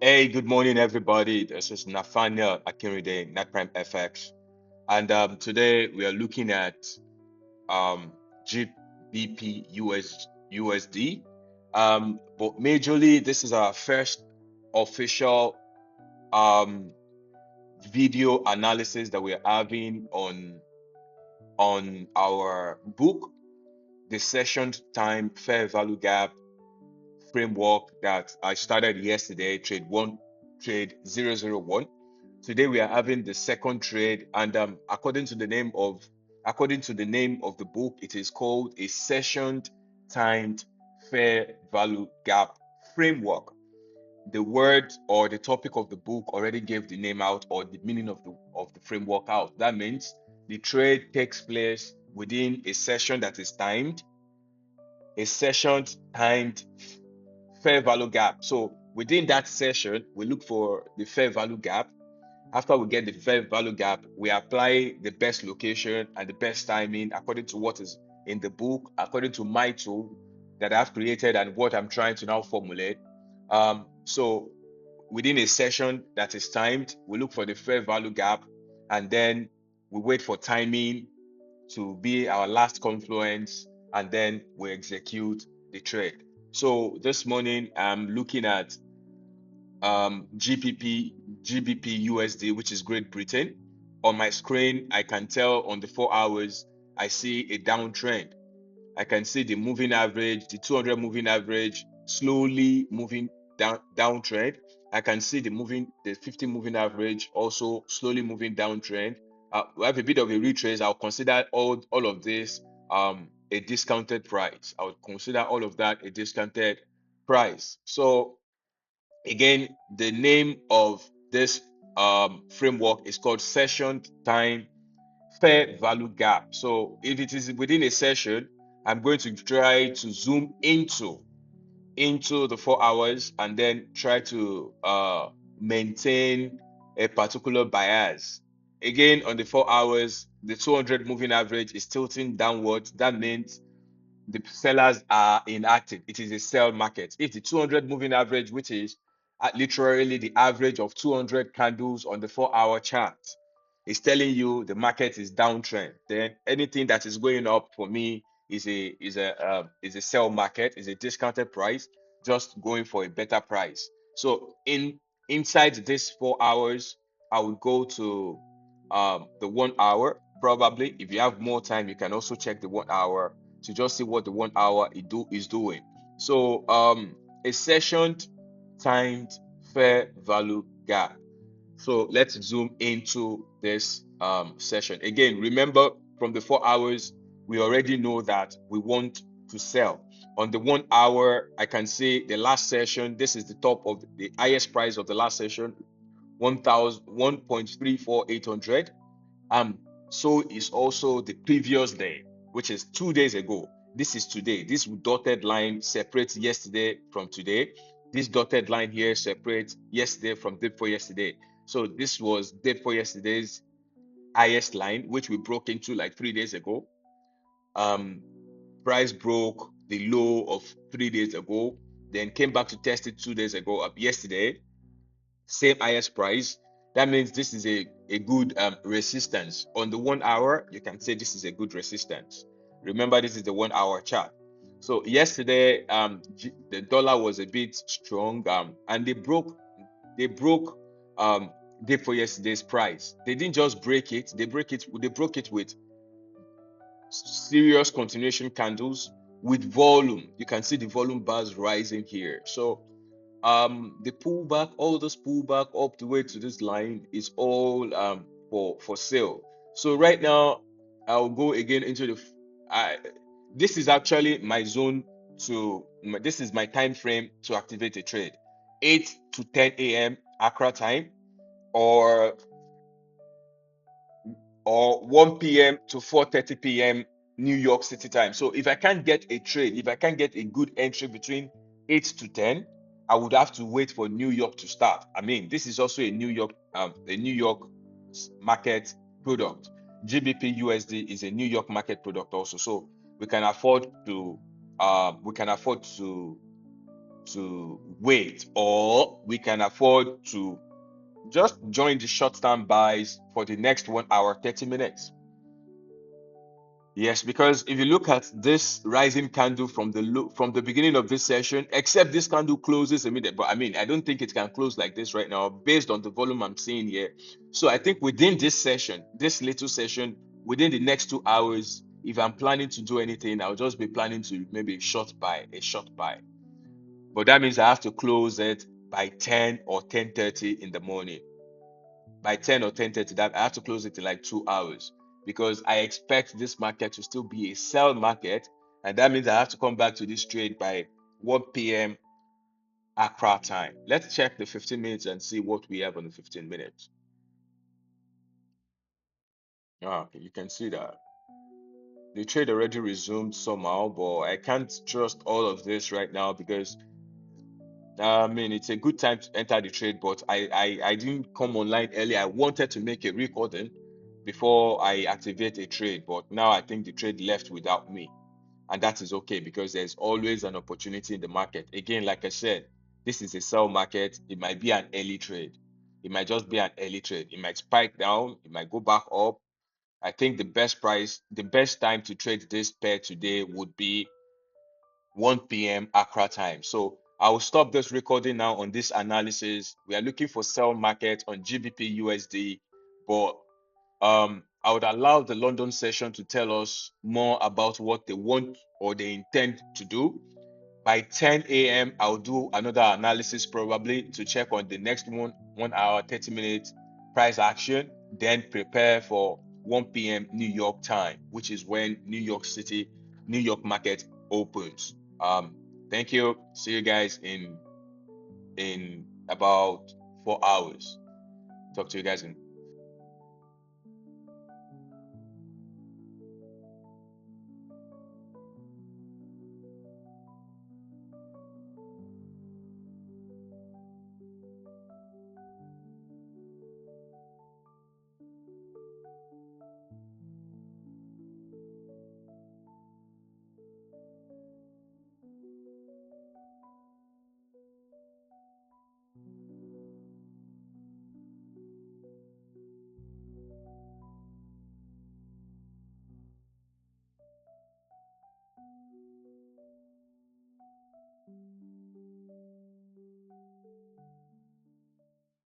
Hey, good morning, everybody. This is Nathaniel Akinrinde, NatPrimeFX. And today we are looking at um, GBP USD. But majorly, this is our first official um, video analysis that we're having on our book, the Session-Time Fair Value Gap Framework that I started yesterday, trade 1, trade 001. Today we are having the second trade, and according to the name of the book, it is called a session-timed fair value gap framework. The word or the topic of the book already gave the name out or the meaning of the framework out. That means the trade takes place within a session that is timed, a session timed fair value gap. So within that session, we look for the fair value gap. After we get the fair value gap, we apply the best location and the best timing according to what is in the book, according to my tool that I've created and what I'm trying to now formulate. So within a session that is timed, we look for the fair value gap, and then we wait for timing to be our last confluence, and then we execute the trade. So this morning I'm looking at GBP USD, which is Great Britain. On my screen, I can tell on the 4 hours, I see a downtrend. I can see the moving average, the 200 moving average, slowly moving downtrend. I can see the 50 moving average also slowly moving downtrend. We have a bit of a retrace. I'll consider all of this a discounted price. I would consider all of that a discounted price. So again, the name of this framework is called Session Time Fair Value Gap. So if it is within a session, I'm going to try to zoom into the 4 hours and then try to maintain a particular bias. Again, on the 4 hours, the 200 moving average is tilting downwards. That means the sellers are inactive. It is a sell market. If the 200 moving average, which is literally the average of 200 candles on the 4 hour chart, is telling you the market is downtrend, then anything that is going up for me is a sell market, is a discounted price, just going for a better price. So inside this 4 hours, I will go to the 1 hour. Probably, if you have more time, you can also check the 1 hour to just see what the 1 hour is doing. So a session timed fair value gap. So let's zoom into this session. Again, remember from the 4 hours, we already know that we want to sell. On the 1 hour, I can see the last session. This is the top of the highest price of the last session, 1,001.34800. So is also the previous day, which is 2 days ago. This is today. This dotted line separates yesterday from today. This dotted line here separates yesterday from day before yesterday. So this was day before yesterday's highest line, which we broke into like 3 days ago. Price broke the low of 3 days ago, then came back to test it 2 days ago, up yesterday, same highest price. That means this is a good resistance. On the 1 hour, you can say this is a good resistance. Remember, this is the 1 hour chart. So yesterday, the dollar was a bit strong, and they broke um day for yesterday's price. They didn't just break it, they broke it with serious continuation candles with volume. You can see the volume bars rising here. So the pullback, all this pullback up the way to this line is all for sale. So right now I'll go again into I this is actually my zone this is my time frame to activate a trade. 8 to 10 a.m. Accra time, or 1 p.m. to 4:30 p.m. New York City time. So if I can't get a trade, if I can't get a good entry between 8 to 10, I would have to wait for New York to start. I mean, this is also a New York market product. GBP USD is a New York market product also. So we can afford to to wait, or we can afford to just join the short-term buys for the next 1 hour, 30 minutes. Yes, because if you look at this rising candle from the beginning of this session, except this candle closes immediately, but I mean, I don't think it can close like this right now based on the volume I'm seeing here. So I think within this session, this little session, within the next 2 hours, if I'm planning to do anything, I'll just be planning to maybe a short buy. But that means I have to close it by 10 or 10:30 in the morning. By 10 or 10:30, that I have to close it in like 2 hours, because I expect this market to still be a sell market, and that means I have to come back to this trade by 1 p.m. Accra time. Let's check the 15 minutes and see what we have on the 15 minutes. Okay, you can see that the trade already resumed somehow, but I can't trust all of this right now because I mean, it's a good time to enter the trade, but I didn't come online early. I wanted to make a recording before I activate a trade, but now I think the trade left without me, and that is okay because there's always an opportunity in the market. Again, like I said, this is a sell market. It might be an early trade. It might just be an early trade. It might spike down. It might go back up. I think the best time to trade this pair today would be 1 p.m. Accra time. So I will stop this recording now on this analysis. We are looking for sell market on GBP USD, but I would allow the London session to tell us more about what they want or they intend to do. By 10 a.m., I'll do another analysis probably to check on the next 1 hour, 30 minutes price action, then prepare for 1 p.m. New York time, which is when New York market opens. Thank you. See you guys in about 4 hours. Talk to you guys in